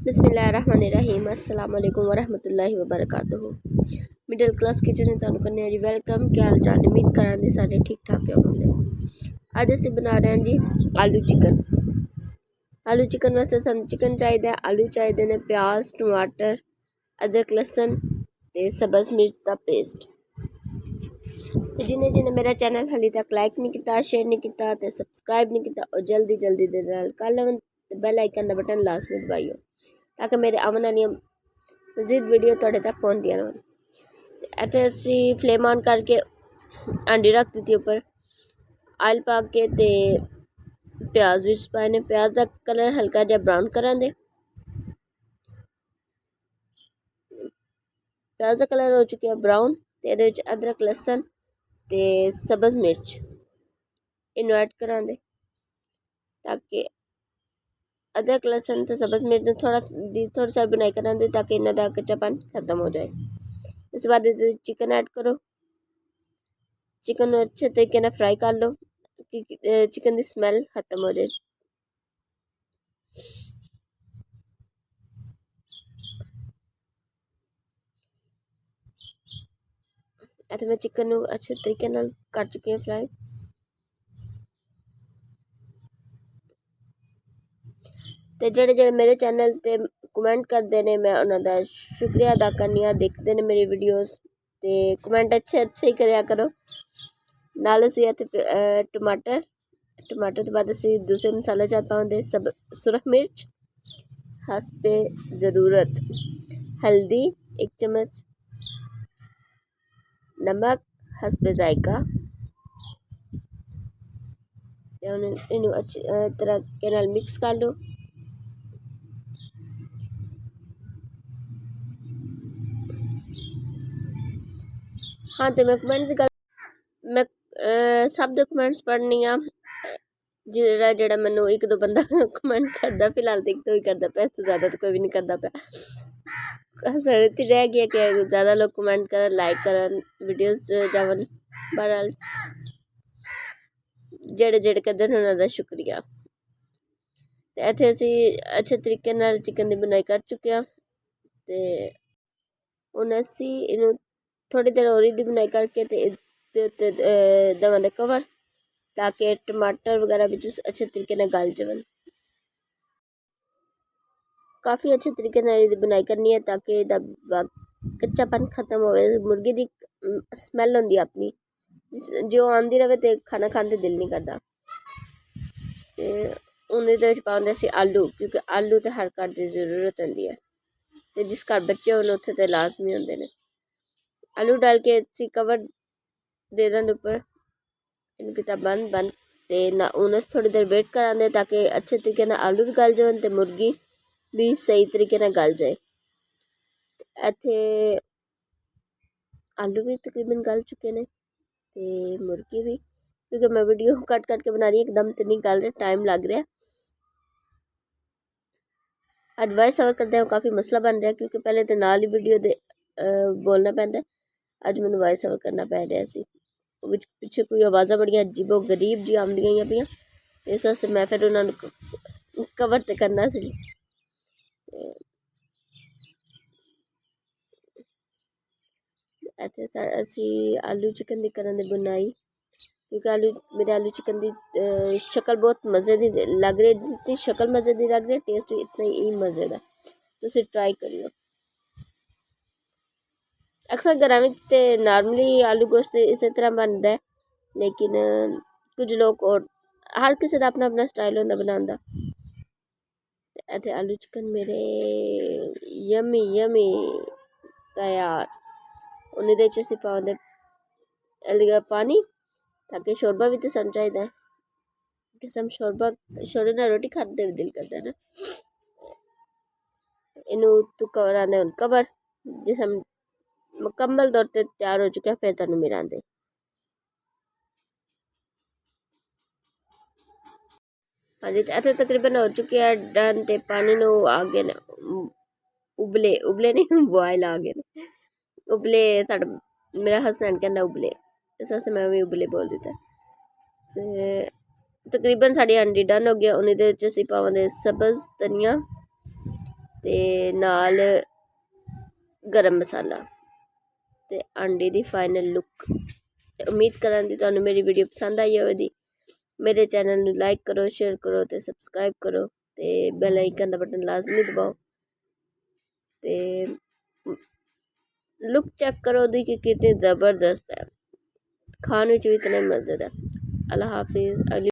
बिस्मिल्लाहिर्रहमानिर्रहीम अस्सलाम वालेकुम वरहमतुल्लाहि वबरकातुहू। मिडल क्लास किचन में तुहानू करने जी वेलकम। क्या हाल चाल, उम्मीद करांगे सारे ठीक ठाक होंगे। अज असी बना रहे हैं जी आलू चिकन। आलू चिकन वास्ते सानू चिकन चाहिए, आलू चाहिए ने, प्याज टमाटर अदरक लहसुन ते सब्ज़ मिर्च का पेस्ट। जिन्हें जिन्हें मेरा चैनल हाली तक लाइक नहीं किया, शेयर नहीं किया तो सबसक्राइब नहीं किया और जल्दी जल्दी दे कर लेवन, बैल आइकन का बटन लाजमी दबाइयो ताकि मेरे आने वाली मजीद वीडियो तुहाडे तक पहुँचती रहन। इत्थे असी फ्लेम ऑन करके हांडी रख दी उपर, आयल पा के ते प्याज विच पाए ने। प्याज का कलर हल्का जिहा ब्राउन करां दे। प्याज का कलर हो चुका है ब्राउन ते इहदे विच अदरक लहसुन ते सब्ज़ मिर्च इनू ऐड करां दे ताकि अदरक लहसुन ते सब्ज़ मिर्च थोड़ा सा बनाई करां दे ताकि इन्हां दा कच्चापन खत्म हो जाए। उसके बाद चिकन ऐड करो, चिकन अच्छे तरीके से फ्राई कर लो कि चिकन की स्मैल खत्म हो जाए। इत्थे मैं चिकन अच्छे तरीके कर चुकी हूँ फ्राई। ते जेह्ड़े जेह्ड़े मेरे चैनल ते कमेंट करते हैं मैं उन्होंने शुक्रिया अदा करनी हाँ, देखते हैं मेरी वीडियोस ते कमेंट अच्छे अच्छे ही कराया करो। नाल असी इत्थे टमाटर तो बाद असी दूसरे मसाले चार पाउंदे, सब सुरख मिर्च हस्बे ज़रूरत, हल्दी 1 चम्मच, नमक हस्बे जायका। इनू अच्छी तरह के नाल मिक्स कर लो। हाँ तो मैं कमेंट की गल मैं सब दे कमेंट्स पढ़नी आ। जेड़ा जेड़ा मैनू एक दो बंदा कमेंट करता, फिलहाल तो एक दो ही करता पे, तो ज़्यादा तो कोई भी नहीं करता पे। सर इतनी रह गया कि ज़्यादा लोग कमेंट करन, लाइक करन, वीडियोस जावन। बहरहाल जेड़े जेड़े करदे उन्हां दा शुक्रिया। ते इत्थे असी अच्छे तरीके नाल चिकन की बुनाई कर चुके हैं ते हुण असी इनू थोड़ी देर होर दी बुनाई करके ते इहदे उत्ते देवांगे कवर ताकि टमाटर वगैरह भी अच्छे तरीके नाल गल जावन। काफ़ी अच्छे तरीके नाल इहदी बुनाई करनी है ताकि इहदा कच्चापन खत्म होवे। मुर्गी दी स्मैल होंदी अपनी जो आंदी रहे तो खाना खाने ते दिल नहीं करता। ते हुण इहदे विच पाउंदे असी आलू, क्योंकि आलू तो हर घर की जरूरत होंदी है ते जिस घर बच्चे होन उत्थे ते लाजमी होंदे ने। आलू डाल के असी कवर दे दें उपर, इन किता बंद ते ना हुण अस थोड़ी देर वेट करांदे ताकि अच्छे तरीके नाल आलू भी गल जावन ते मुर्गी भी सही तरीके नाल गल जाए। इत्थे आलू भी तकरीबन गल चुके ने ते मुर्गी भी, क्योंकि मैं वीडियो कट के बना रही एकदम तो नहीं गल रहा, टाइम लग रहा। अज वॉइस ओवर करते हैं काफ़ी मसला बन रहा है क्योंकि पहले तो नाल ही वीडियो दे बोलना पैंदा, अज मैनू वॉइस ओवर करना पै रहा सी। पिछे कोई आवाज़ा बड़ियां अजीबो गरीब जी आमदियां पियां, इस वास्ते मैं फिर उन्होंने कवर तो करना सी। इत्थे असी आलू चिकन दी करां दे बुनाई, क्योंकि मेरे आलू चिकन की शक्ल बहुत मज़े की लग रही, जितनी शक्ल मज़े की लग रही टेस्ट भी इतना ही मज़े का। तुसीं ट्राई करियो। अक्सर घरों में तो नॉर्मली आलू गोश्त इस तरह बनता है, लेकिन कुछ लोग और हर किसी का अपना अपना स्टाइल होंदा बनाने का। इत्थे आलू चिकन मेरे यमी यमी तैयार। हुण इहदे च असीं पाउंदे पानी ताकि शोरबा भी तो सानूं चाहिदा है, किसम शोरबे नाल रोटी खाने दा भी दिल करदा ना। इनू तू करांदे हुण कवर, जिस मुकम्मल तौर पर तैयार हो चुका है फिर तुहानूं मिलांदे। हाँ जी, इत्थे तकरीबन हो चुके हैं डन ते पानी नू आ गए ने उबले नहीं बॉयल आ गए ने उबले। साडा मेरा हसबैंड कहंदा उबले, इस वास्ते मैं भी उबले बोल दित्ता। ते तकरीबन साडी हांडी डन हो गया। हुण इहदे विच असीं पावांगे सब्ज़ धनिया ते नाल गरम मसाला ते अंडे दी फाइनल लुक। उम्मीद करांगी तुहानू मेरी वीडियो पसंद आई होगी। मेरे चैनल नू लाइक करो, शेयर करो ते सबसक्राइब करो ते बैल आइकन दा बटन लाजमी दबाओ ते लुक चेक करो दी कि कितनी ज़बरदस्त है, खाने च भी इतना मज़ेदार। अल्लाह हाफिज़। अगली